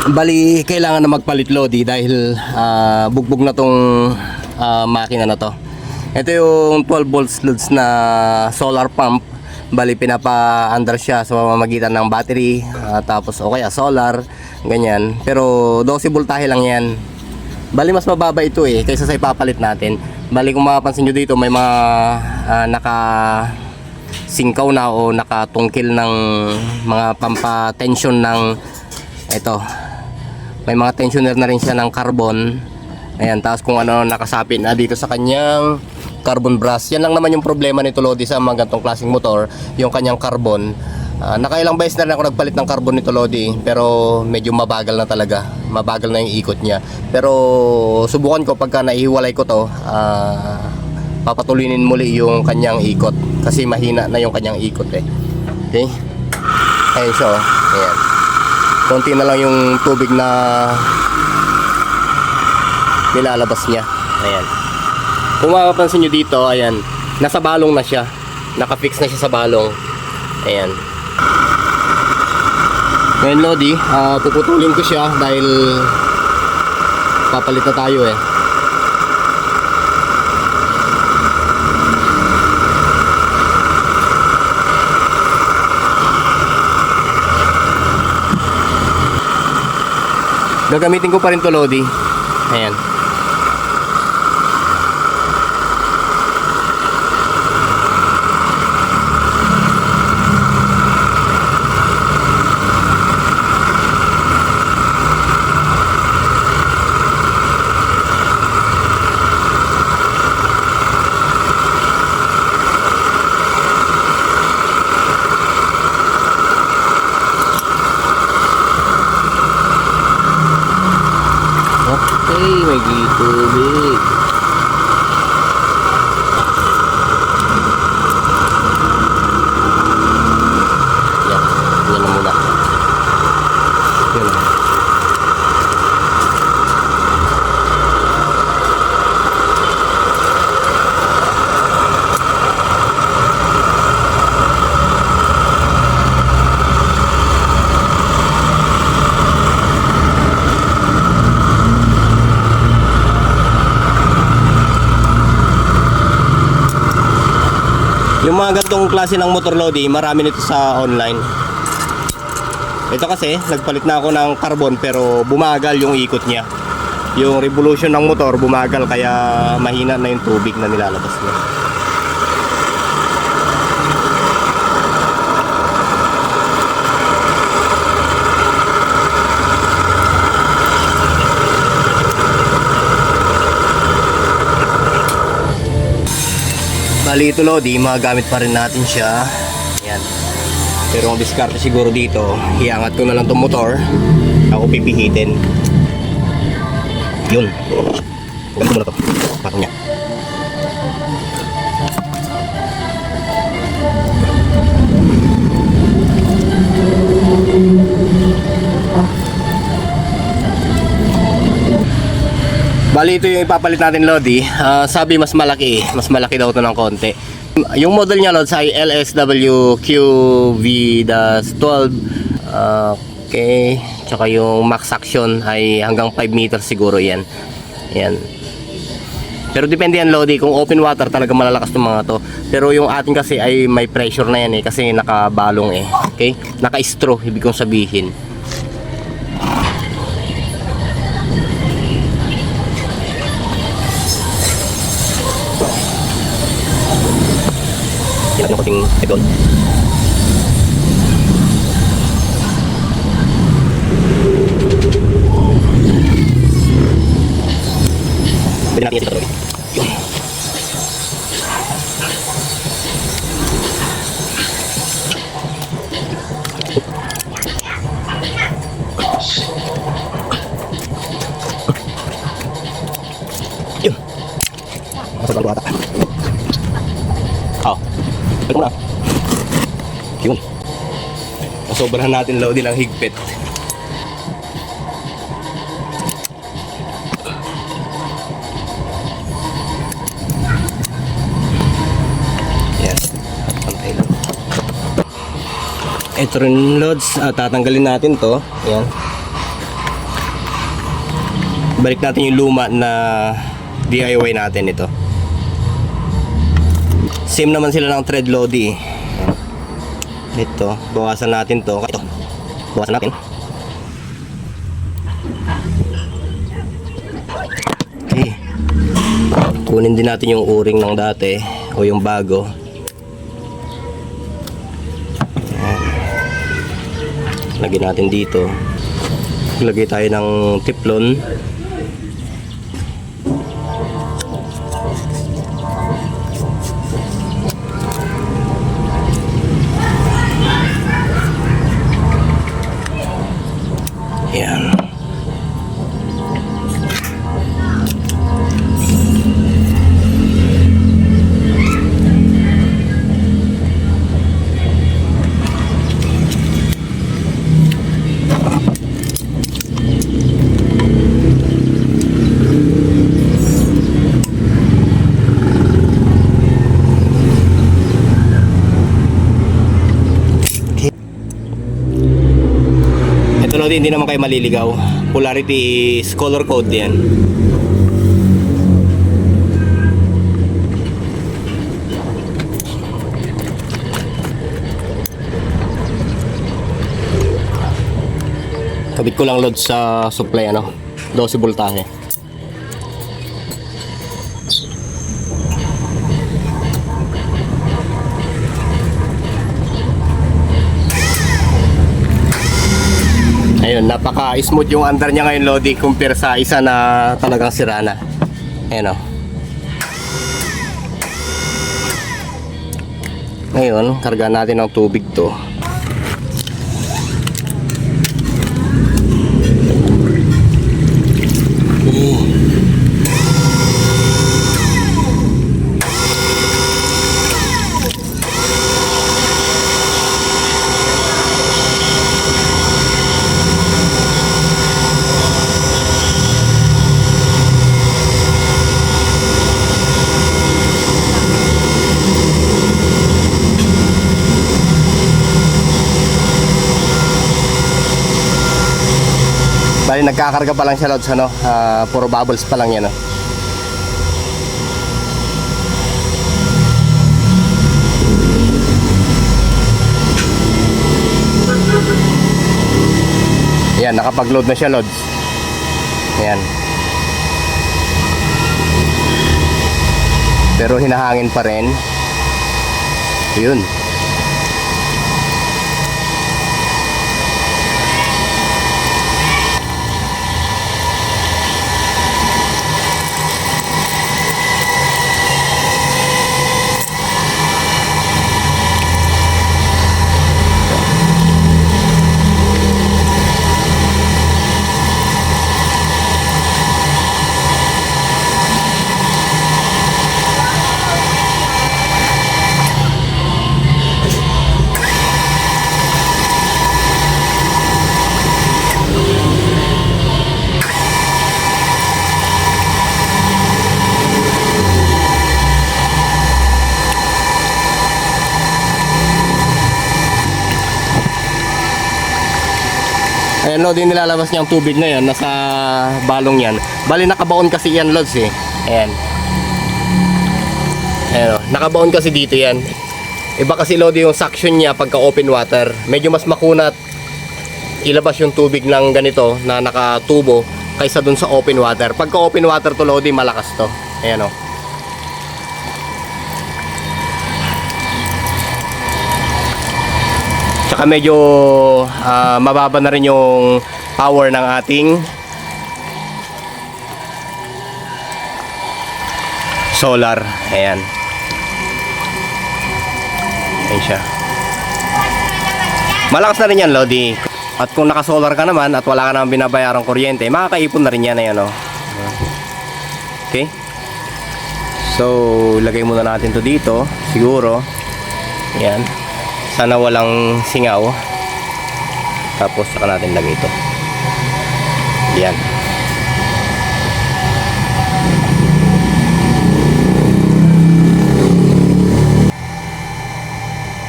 Bali, kailangan na magpalit Lodi dahil bugbog na tong makina na to. Ito yung 12 volts loads na solar pump. Bali, pinapa-under siya sa pamamagitan ng battery, tapos o kaya solar, ganyan. Pero 12 voltahe lang yan. Bali, mas mababa ito kaysa sa ipapalit natin. Bali, kung mapapansin nyo dito, may mga naka-singkaw na o nakatungkil ng mga pampa-tension ng ito. May mga tensioner na rin siya ng carbon. Ayan, tapos kung ano nakasapit na dito sa kanyang carbon brush. Yan lang naman yung problema nito Lodi sa mga ganitong klaseng motor, yung kanyang carbon. Nakailang beses na rin ako nagpalit ng carbon nito Lodi, pero medyo mabagal na talaga. Mabagal na yung ikot niya. Pero subukan ko pagka naihiwalay ko to, papatulinin muli yung kanyang ikot kasi mahina na yung kanyang ikot Okay? Ayun siya Ayan. Konti na lang yung tubig na nilalabas niya. Ayan. Kung mapapansin nyo dito, ayan, nasa balong na siya. Nakafix na siya sa balong. Ayan. Ngayon Lodi, puputulin ko siya dahil papalit na tayo Gagamitin ko pa rin to Lodi. Ayan. May tubig. Yan, yan na muna. Yan na. Yung mga gantong klase ng motor Lodi, marami nito sa online. Ito kasi, nagpalit na ako ng carbon pero bumagal yung ikot niya. Yung revolution ng motor bumagal kaya mahina na yung tubig na nilalabas niya. Bali ito Lodi, magamit pa rin natin siya. Ayan. Pero ang diskarte siguro dito, iangat ko na lang itong motor. Ako pipihitin. Yun. Ganito muna ito. Patong niya. Bali ito yung ipapalit natin Lodi. Sabi mas malaki daw ito ng konti. Yung model niya Lods ay LSWQV-12. Okay. Tsaka yung max action ay hanggang 5 meters siguro yan. Yan. Pero depende yan Lodi, kung open water talaga malalakas itong mga to. Pero yung atin kasi ay may pressure na yan kasi nakabalong Okay? Naka-straw, ibig kong sabihin. Natin ang konting idol. Pwede natin yan dito. Yun. Yun. Masarap ang bata. Ito muna. Yun. Masobrahan natin Lodi ng higpit. Yan. Pantay lang. Ito rin Lods. Tatanggalin natin to. Yan. balik natin yung luma na DIY natin ito. Same naman sila ng thread Lodi. Ito, bawasan natin to. Ito, bawasan natin. Okay. Kunin din natin yung o-ring ng dati o yung bago. Lagyan natin dito. Lagay tayo ng Teflon. Ayan. Ito Lodi, hindi naman kayo maliligaw. Polarity is color code yan. Kabit ko lang load sa supply 12 voltahe. Ayun, napaka-smooth yung under niya ngayon Lodi compare sa isa na talagang sira na. Ayun Ngayon, karga natin ng tubig to. Bali nagkakarga pa lang siya loads puro bubbles pa lang yan Yan, nakapag-load na siya loads. Ayan. Pero hinahangin pa rin. Yun. Ayan Lodi, nilalabas niya ang tubig na yan, nasa balong yan. Bali nakabaon kasi yan Lods Ayan. Ayan nakabaon kasi dito yan. Iba kasi Lodi yung suction niya pagka open water. Medyo mas makunat ilabas yung tubig ng ganito na nakatubo kaysa dun sa open water. Pagka open water to Lodi, malakas to. Ayan Tsaka medyo mababa na rin yung power ng ating solar. Ayan. Ayan siya. Malakas na rin yan Lodi. At kung naka-solar ka naman at wala ka naman binabayarang kuryente, makakaipon na rin yan. Ayan Okay. So, lagay muna natin to dito. Siguro. Ayan. Sana walang singaw. Tapos saka natin lagay ito. Yan.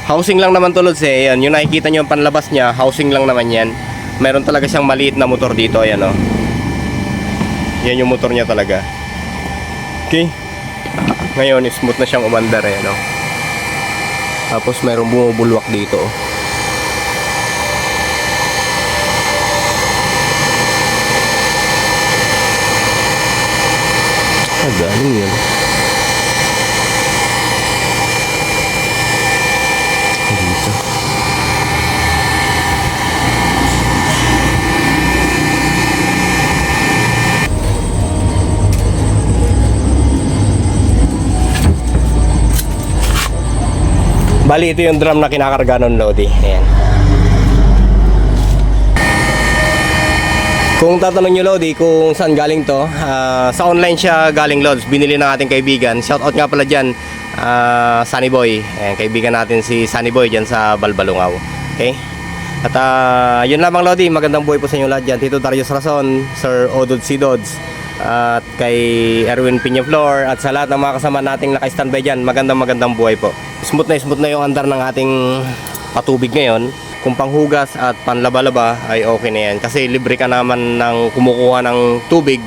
Housing lang naman to Lods Yan, yung nakikita nyo yung panlabas niya, housing lang naman yan. Meron talaga siyang maliit na motor dito. Ayan Yan yung motor niya talaga. Okay. Ngayon, smooth na siyang umandar eh, no? Tapos mayroong bumubulwak dito. Galing yun. Dito. Bali, ito yung drum na kinakarga ng Lodi. Ayan. Kung tatanong nyo Lodi kung saan galing to, sa online siya galing Lods, binili ng ating kaibigan. Shoutout nga pala dyan, Sunny Boy. Ayan, kaibigan natin si Sunny Boy dyan sa Balbalungaw. Okay? At yun lamang Lodi, magandang buhay po sa inyo lahat dyan. Tito Darius Rason, Sir Odod Sidods, at kay Erwin Piñaflor, at sa lahat ng mga kasama nating naka-standby dyan, magandang buhay po. Smooth na yung andar ng ating patubig ngayon. Kung panghugas at panlaba-laba ay okay na yan kasi libre ka naman ng kumukuha ng tubig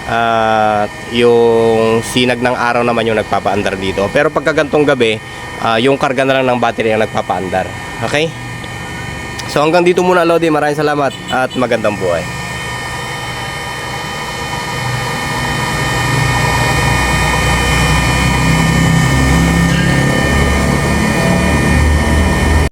at yung sinag ng araw naman yung nagpapaandar dito. Pero pagka gantong gabi, yung karga na lang ng battery ang nagpapaandar. Okay? So hanggang dito muna Lodi, maraming salamat at magandang buhay.